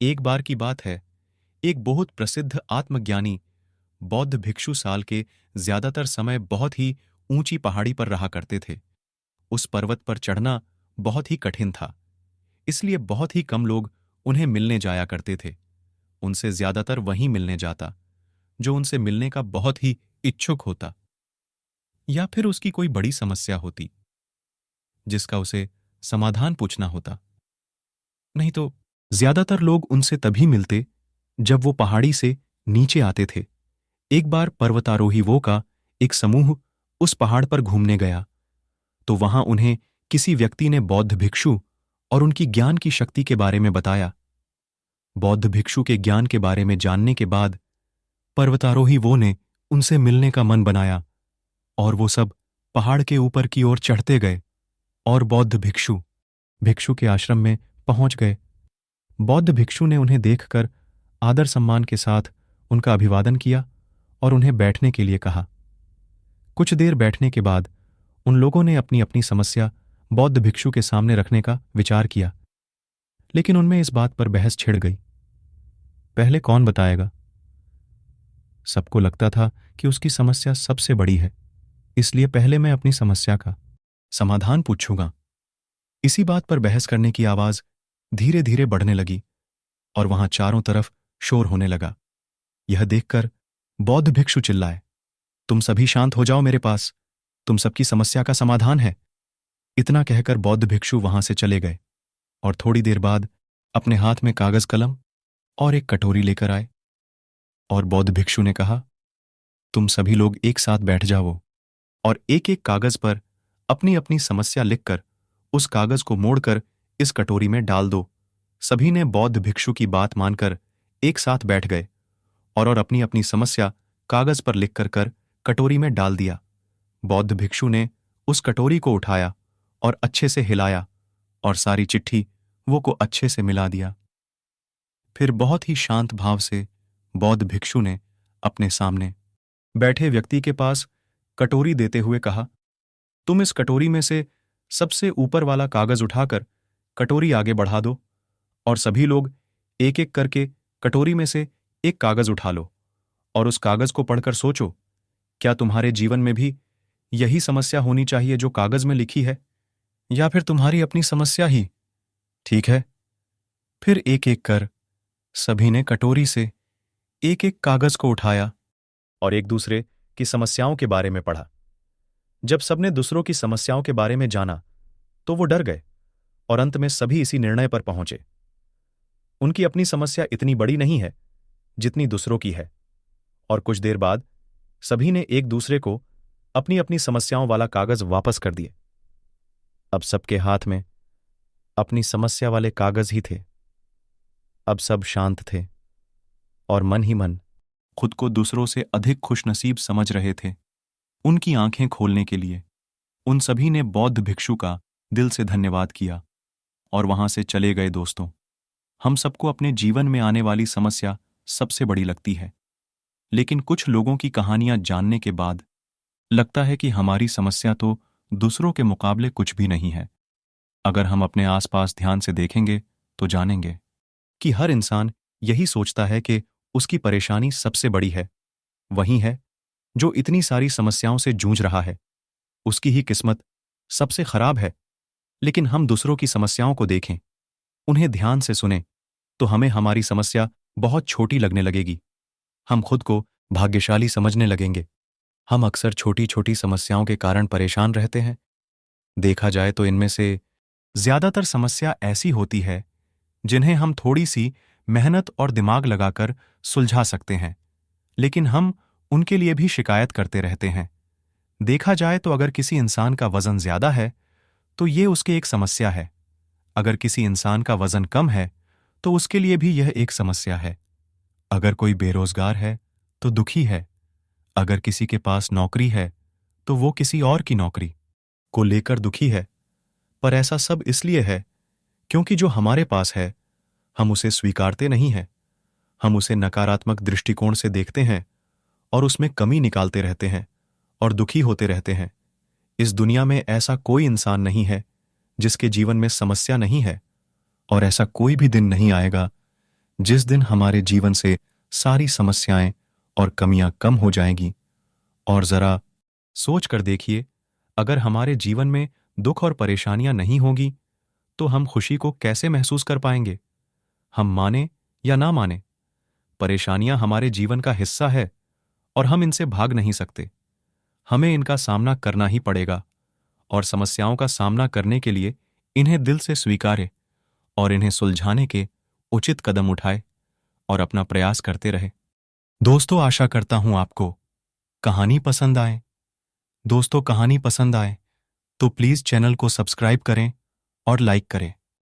एक बार की बात है, एक बहुत प्रसिद्ध आत्मज्ञानी बौद्ध भिक्षु साल के ज्यादातर समय बहुत ही ऊंची पहाड़ी पर रहा करते थे। उस पर्वत पर चढ़ना बहुत ही कठिन था, इसलिए बहुत ही कम लोग उन्हें मिलने जाया करते थे। उनसे ज्यादातर वहीं मिलने जाता जो उनसे मिलने का बहुत ही इच्छुक होता, या फिर उसकी कोई बड़ी समस्या होती जिसका उसे समाधान पूछना होता। नहीं तो ज्यादातर लोग उनसे तभी मिलते जब वो पहाड़ी से नीचे आते थे। एक बार पर्वतारोही का एक समूह उस पहाड़ पर घूमने गया, तो वहां उन्हें किसी व्यक्ति ने बौद्ध भिक्षु और उनकी ज्ञान की शक्ति के बारे में बताया। बौद्ध भिक्षु के ज्ञान के बारे में जानने के बाद पर्वतारोही ने उनसे मिलने का मन बनाया और वो सब पहाड़ के ऊपर की ओर चढ़ते गए और बौद्ध भिक्षु के आश्रम में पहुंच गए। बौद्ध भिक्षु ने उन्हें देखकर आदर सम्मान के साथ उनका अभिवादन किया और उन्हें बैठने के लिए कहा। कुछ देर बैठने के बाद उन लोगों ने अपनी अपनी समस्या बौद्ध भिक्षु के सामने रखने का विचार किया, लेकिन उनमें इस बात पर बहस छिड़ गई, पहले कौन बताएगा। सबको लगता था कि उसकी समस्या सबसे बड़ी है, इसलिए पहले मैं अपनी समस्या का समाधान पूछूंगा। इसी बात पर बहस करने की आवाज धीरे धीरे बढ़ने लगी और वहां चारों तरफ शोर होने लगा। यह देखकर बौद्ध भिक्षु चिल्लाए, तुम सभी शांत हो जाओ, मेरे पास तुम सबकी समस्या का समाधान है। इतना कहकर बौद्ध भिक्षु वहां से चले गए और थोड़ी देर बाद अपने हाथ में कागज कलम और एक कटोरी लेकर आए और बौद्ध भिक्षु ने कहा, तुम सभी लोग एक साथ बैठ जाओ और एक एक कागज पर अपनी अपनी समस्या लिखकर उस कागज को मोड़कर इस कटोरी में डाल दो। सभी ने बौद्ध भिक्षु की बात मानकर एक साथ बैठ गए और अपनी अपनी समस्या कागज पर लिखकर कटोरी में डाल दिया। बौद्ध भिक्षु ने उस कटोरी को उठाया और अच्छे से हिलाया और सारी चिट्ठी वो को अच्छे से मिला दिया। फिर बहुत ही शांत भाव से बौद्ध भिक्षु ने अपने सामने बैठे व्यक्ति के पास कटोरी देते हुए कहा, तुम इस कटोरी में से सबसे ऊपर वाला कागज उठाकर कटोरी आगे बढ़ा दो और सभी लोग एक एक करके कटोरी में से एक कागज उठा लो और उस कागज को पढ़कर सोचो, क्या तुम्हारे जीवन में भी यही समस्या होनी चाहिए जो कागज में लिखी है, या फिर तुम्हारी अपनी समस्या ही ठीक है। फिर एक एक कर सभी ने कटोरी से एक एक कागज को उठाया और एक दूसरे की समस्याओं के बारे में पढ़ा। जब सबने दूसरों की समस्याओं के बारे में जाना तो वो डर गए और अंत में सभी इसी निर्णय पर पहुंचे, उनकी अपनी समस्या इतनी बड़ी नहीं है जितनी दूसरों की है। और कुछ देर बाद सभी ने एक दूसरे को अपनी अपनी समस्याओं वाला कागज वापस कर दिए। अब सबके हाथ में अपनी समस्या वाले कागज ही थे। अब सब शांत थे और मन ही मन खुद को दूसरों से अधिक खुशनसीब समझ रहे थे। उनकी आंखें खोलने के लिए उन सभी ने बौद्ध भिक्षु का दिल से धन्यवाद किया और वहां से चले गए। दोस्तों, हम सबको अपने जीवन में आने वाली समस्या सबसे बड़ी लगती है, लेकिन कुछ लोगों की कहानियां जानने के बाद लगता है कि हमारी समस्या तो दूसरों के मुकाबले कुछ भी नहीं है। अगर हम अपने आसपास ध्यान से देखेंगे तो जानेंगे कि हर इंसान यही सोचता है कि उसकी परेशानी सबसे बड़ी है। वही है जो इतनी सारी समस्याओं से जूझ रहा है, उसकी ही किस्मत सबसे खराब है। लेकिन हम दूसरों की समस्याओं को देखें, उन्हें ध्यान से सुनें, तो हमें हमारी समस्या बहुत छोटी लगने लगेगी। हम खुद को भाग्यशाली समझने लगेंगे। हम अक्सर छोटी छोटी समस्याओं के कारण परेशान रहते हैं। देखा जाए तो इनमें से ज्यादातर समस्या ऐसी होती है जिन्हें हम थोड़ी सी मेहनत और दिमाग लगाकर सुलझा सकते हैं, लेकिन हम उनके लिए भी शिकायत करते रहते हैं। देखा जाए तो अगर किसी इंसान का वजन ज्यादा है तो ये उसकी एक समस्या है। अगर किसी इंसान का वजन कम है तो उसके लिए भी यह एक समस्या है। अगर कोई बेरोजगार है तो दुखी है। अगर किसी के पास नौकरी है तो वो किसी और की नौकरी को लेकर दुखी है। पर ऐसा सब इसलिए है क्योंकि जो हमारे पास है हम उसे स्वीकारते नहीं हैं। हम उसे नकारात्मक दृष्टिकोण से देखते हैं और उसमें कमी निकालते रहते हैं और दुखी होते रहते हैं। इस दुनिया में ऐसा कोई इंसान नहीं है जिसके जीवन में समस्या नहीं है, और ऐसा कोई भी दिन नहीं आएगा जिस दिन हमारे जीवन से सारी समस्याएं और कमियां कम हो जाएंगी। और जरा सोच कर देखिए, अगर हमारे जीवन में दुख और परेशानियां नहीं होगी तो हम खुशी को कैसे महसूस कर पाएंगे? हम माने या ना माने, परेशानियां हमारे जीवन का हिस्सा है और हम इनसे भाग नहीं सकते। हमें इनका सामना करना ही पड़ेगा और समस्याओं का सामना करने के लिए इन्हें दिल से स्वीकारे और इन्हें सुलझाने के उचित कदम उठाए और अपना प्रयास करते रहे। दोस्तों, आशा करता हूं आपको कहानी पसंद आए। दोस्तों, कहानी पसंद आए तो प्लीज चैनल को सब्सक्राइब करें और लाइक करें।